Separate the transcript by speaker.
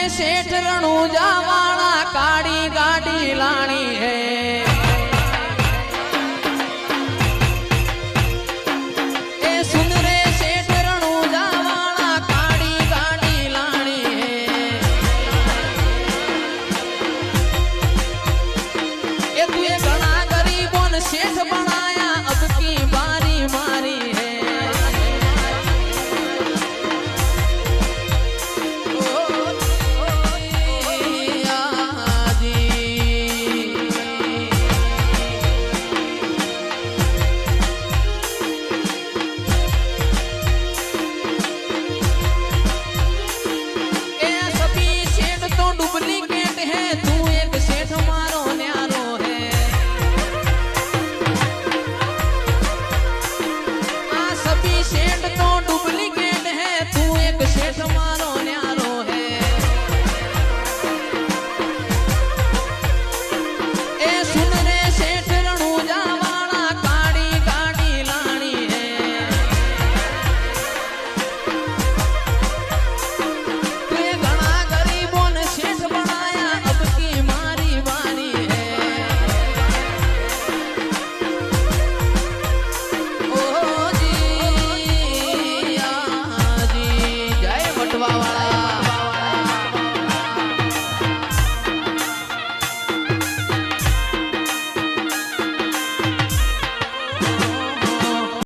Speaker 1: सेठ रणूजा वाला काड़ी गाड़ी लानी है। ए सुन रे सेठ रणूजा वाला काड़ी गाड़ी लानी है। ए तू ये घना गरीबों ने सेठ बनाया अब की बारी मारी है। वाला